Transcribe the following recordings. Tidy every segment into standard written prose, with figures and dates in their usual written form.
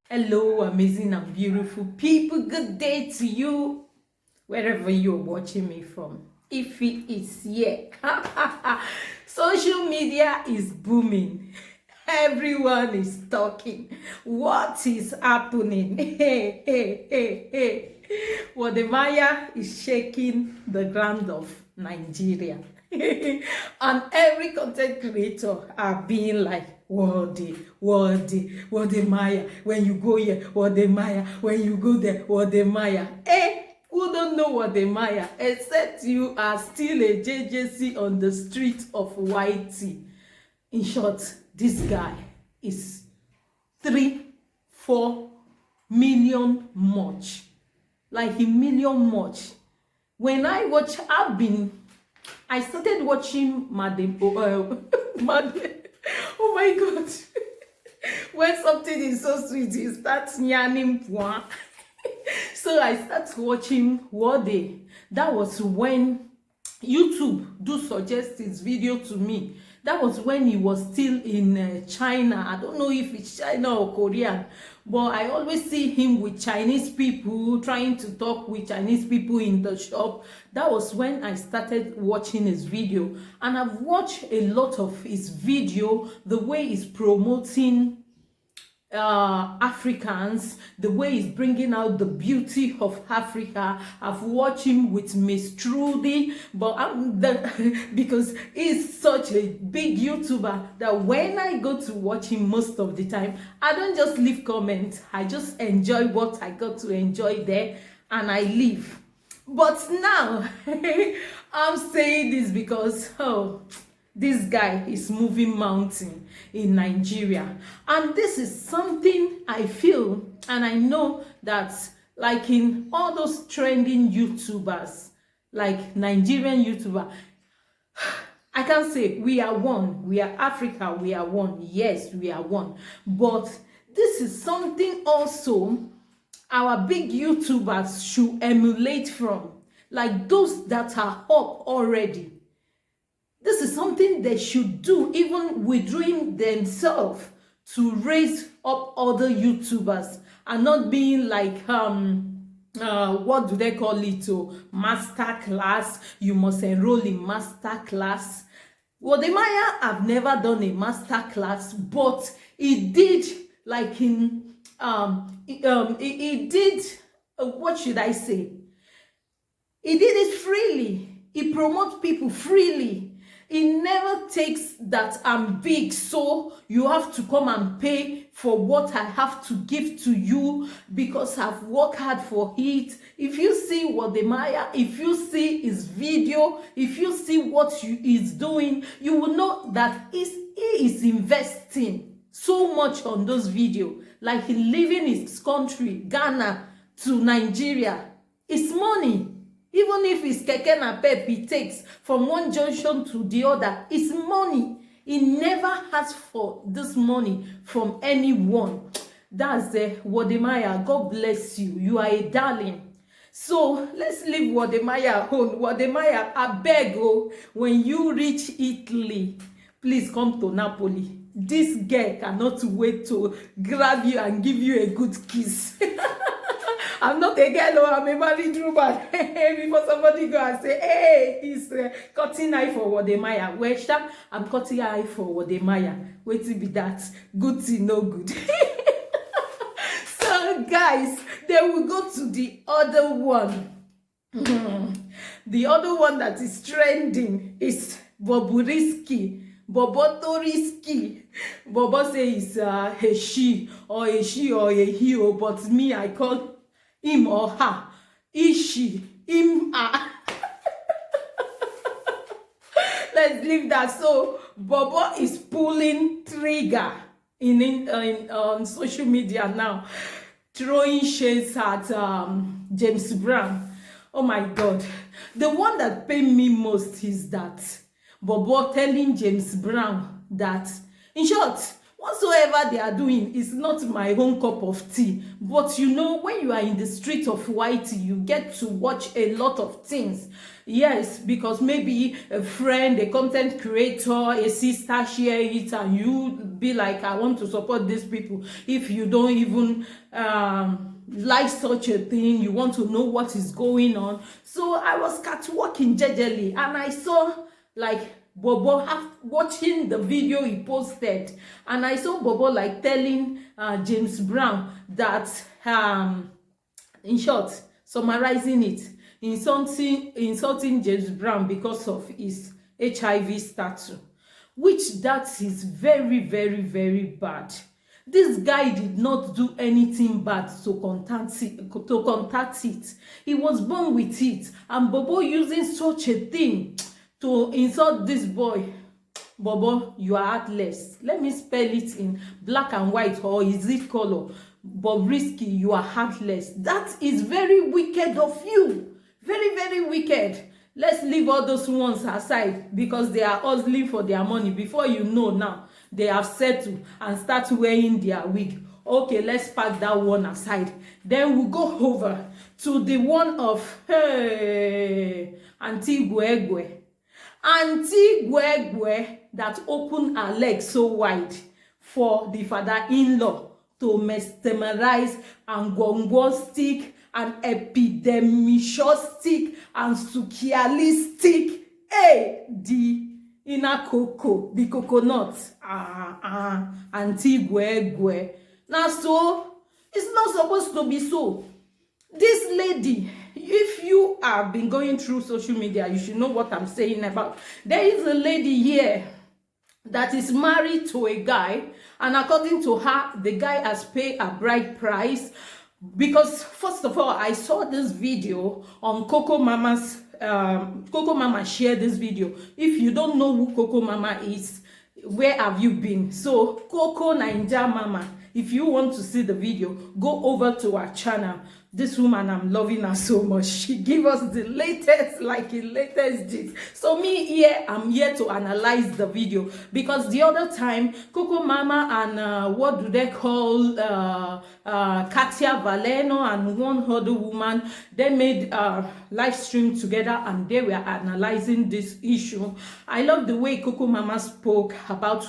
Hello, amazing and beautiful people. Good day to you, wherever you're watching me from. If it is here, social media is booming. Everyone is talking. What is happening? Hey. Wodemaya is shaking the ground of Nigeria. And every content creator are being like, Wodemaya, when you go here, Wodemaya, when you go there, Wodemaya. Who don't know Wodemaya, except you are still a JJC on the street of YT. In short, this guy is 3-4 million much. Like a million much. When I watch, I started watching Madam. Oh my God. When something is so sweet, you start yanning. So I started watching Wode. That was when YouTube do suggest his video to me. That was when he was still in China. I don't know if it's China or Korean, but I always see him with Chinese people, trying to talk with Chinese people in the shop. That was when I started watching his video. And I've watched a lot of his video, the way he's promoting Africans, the way he's bringing out the beauty of Africa. I've watched him with Miss Trudy, but because he's such a big YouTuber that when I go to watch him most of the time, I don't just leave comments. I just enjoy what I got to enjoy there and I leave. But now I'm saying this because this guy is moving mountain in Nigeria. And this is something I feel, and I know that like in all those trending YouTubers, like Nigerian YouTuber, I can say we are one. We are Africa. We are one. Yes, we are one. But this is something also our big YouTubers should emulate from. Like those that are up already. This is something they should do, even within themselves, to raise up other YouTubers and not being like what do they call it? Master class. You must enroll in master class. Wodemaya have never done a master class, but he did like in he did what should I say? He did it freely. He promotes people freely. It never takes that I'm big, so you have to come and pay for what I have to give to you because I've worked hard for it. If you see Wodemaya, if you see his video, if you see what he's doing, you will know that he is investing so much on those videos. Like he leaving his country, Ghana, to Nigeria. It's money. Even if it's keke napep he takes from one junction to the other, it's money. He never asks for this money from anyone. That's the Wodemaya. God bless you. You are a darling. So let's leave Wodemaya alone. Wodemaya, I beg you, when you reach Italy, please come to Napoli. This girl cannot wait to grab you and give you a good kiss. I'm not a girl, I'm a married woman. Before somebody go and say, hey, he's cutting eye for Wodemaya. Well, I'm cutting eye for Wodemaya. Wait till be that. Good thing, no good. So, guys, then we go to the other one. The other one that is trending is Bobrisky. Bobotoriski. Bobo say it's a she or a he, but me, I call him or her, she, him, her. Let's leave that. So Bobo is pulling trigger on social media now, throwing shades at James Brown. Oh my God. The one that paid me most is that Bobo telling James Brown that, in short, whatsoever they are doing is not my own cup of tea. But you know, when you are in the street of Whitey, you get to watch a lot of things. Yes, because maybe a friend, a content creator, a sister share it, and you be like, I want to support these people. If you don't even like such a thing, you want to know what is going on. So I was catwalking jejely, and I saw like Bobo watching the video he posted, and I saw Bobo like telling James Brown that in short, summarizing it, insulting James Brown because of his HIV status, which that is very, very, very bad. This guy did not do anything bad to contact it. He was born with it, and Bobo using such a thing to insult this boy. Bobo, you are heartless. Let me spell it in black and white, or is it color? Bobrisky, you are heartless. That is very wicked of you. Very, very wicked. Let's leave all those ones aside, because they are hustling for their money. Before you know now, they have settled and start wearing their wig. Okay, let's pack that one aside. Then we'll go over to the one of Auntie Gwegwe. Auntie Gwegwe that opened her legs so wide for the father-in-law to mesmerize and gongo-stick and epidemic-stick and sukialistic. Hey, the inner cocoa, the coconut. Auntie Gwegwe. Now, so it's not supposed to be so. This lady, if you have been going through social media, you should know what I'm saying about. There is a lady here that is married to a guy, and according to her, the guy has paid a bride price. Because first of all, I saw this video on Coco Mama's Coco Mama shared this video. If you don't know who Coco Mama is, where have you been? So Coco Naija Mama, if you want to see the video, go over to our channel. This woman, I'm loving her so much. She give us the latest, gist. So me here, I'm here to analyze the video, because the other time, Coco Mama and what do they call Katia Valeno and one other woman, they made a live stream together, and they were analyzing this issue. I love the way Coco Mama spoke about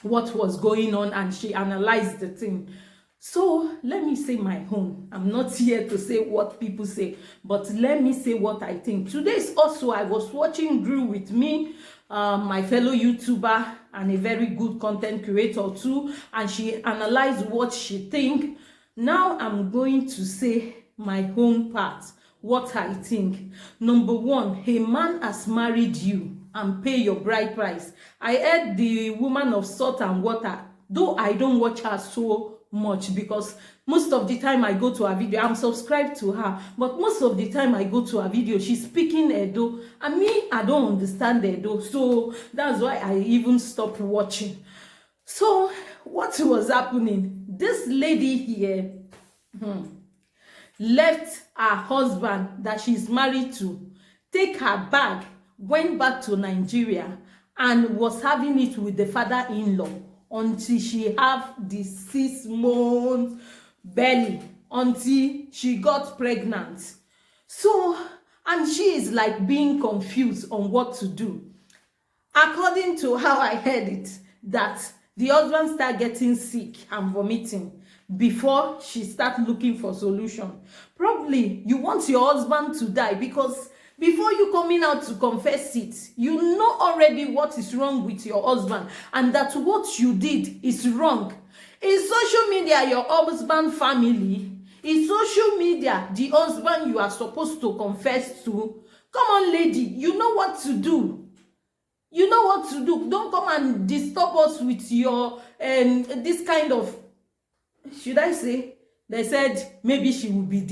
what was going on, and she analyzed the thing. So let me say my own. I'm not here to say what people say, but let me say what I think. Today is also, I was watching Drew with me, my fellow YouTuber and a very good content creator too, and she analyzed what she think. Now I'm going to say my own part, what I think. Number one, a man has married you and pay your bride price. I heard the woman of Salt and Water, though I don't watch her so much, because most of the time I go to her video, I'm subscribed to her, but most of the time I go to her video, she's speaking Edo, and me, I don't understand Edo, so that's why I even stopped watching. So what was happening? This lady here left her husband that she's married to, take her bag, went back to Nigeria, and was having it with the father-in-law until she have the 6 months belly, until she got pregnant. So, and she is like being confused on what to do. According to how I heard it, that the husband start getting sick and vomiting before she start looking for solution. Probably you want your husband to die, because before you coming out to confess it, you know already what is wrong with your husband, and that what you did is wrong. In social media, your husband family, in social media, the husband you are supposed to confess to. Come on, lady, you know what to do. You know what to do. Don't come and disturb us with your this kind of, should I say, they said maybe she will be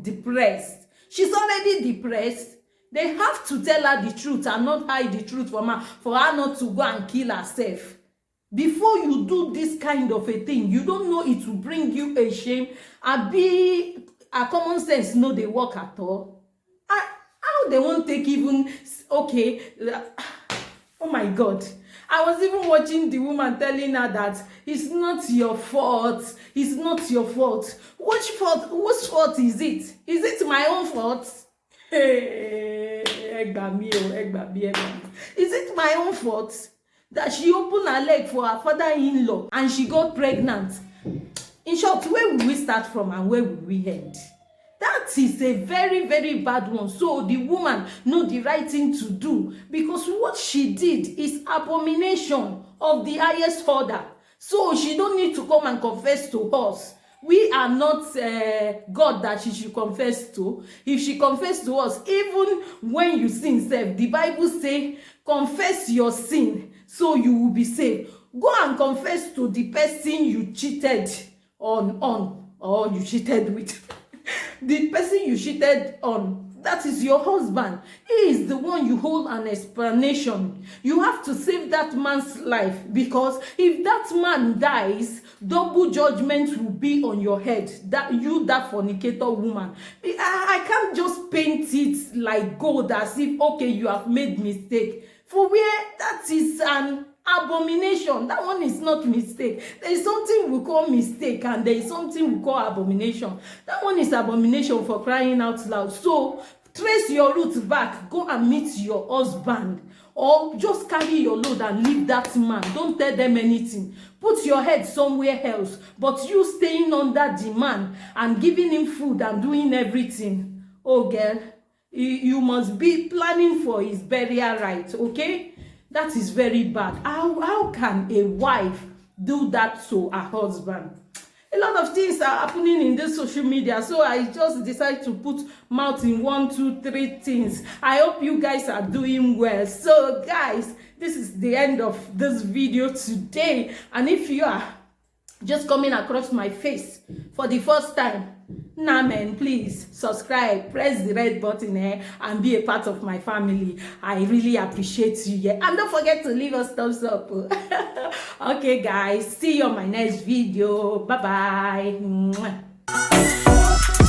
depressed. She's already depressed. They have to tell her the truth and not hide the truth from her, for her not to go and kill herself. Before you do this kind of a thing, you don't know it will bring you a shame. A common sense no they work at all. How they won't take even, okay, oh my God. I was even watching the woman telling her that it's not your fault. It's not your fault. Which fault? Whose fault is it? Is it my own fault? Hey, is it my own fault that she opened her leg for her father-in-law and she got pregnant? In short, where will we start from and where will we end? That is a very, very bad one. So the woman know the right thing to do, because what she did is abomination of the highest order. So she don't need to come and confess to us. We are not God that she should confess to. If she confess to us, even when you sin, the Bible say, confess your sin so you will be saved. Go and confess to the person you cheated on or you cheated with. The person you cheated on, that is your husband. He is the one you hold an explanation. You have to save that man's life, because if that man dies, double judgment will be on your head. That fornicator woman. I can't just paint it like gold as if, okay, you have made mistake. For where that is an abomination. That one is not mistake. There is something we call mistake and there is something we call abomination. That one is abomination, for crying out loud. So trace your roots back. Go and meet your husband, or just carry your load and leave that man. Don't tell them anything. Put your head somewhere else. But you staying under the man and giving him food and doing everything, oh girl, you must be planning for his burial right, okay? That is very bad. How can a wife do that to her husband? A lot of things are happening in this social media, so I just decided to put mouth in 1, 2, 3 things. I hope you guys are doing well. So guys, this is the end of this video today. And if you are just coming across my face for the first time, nah man, please subscribe, press the red button and be a part of my family. I really appreciate you. And don't forget to leave us thumbs up. Okay guys, see you on my next video. Bye bye.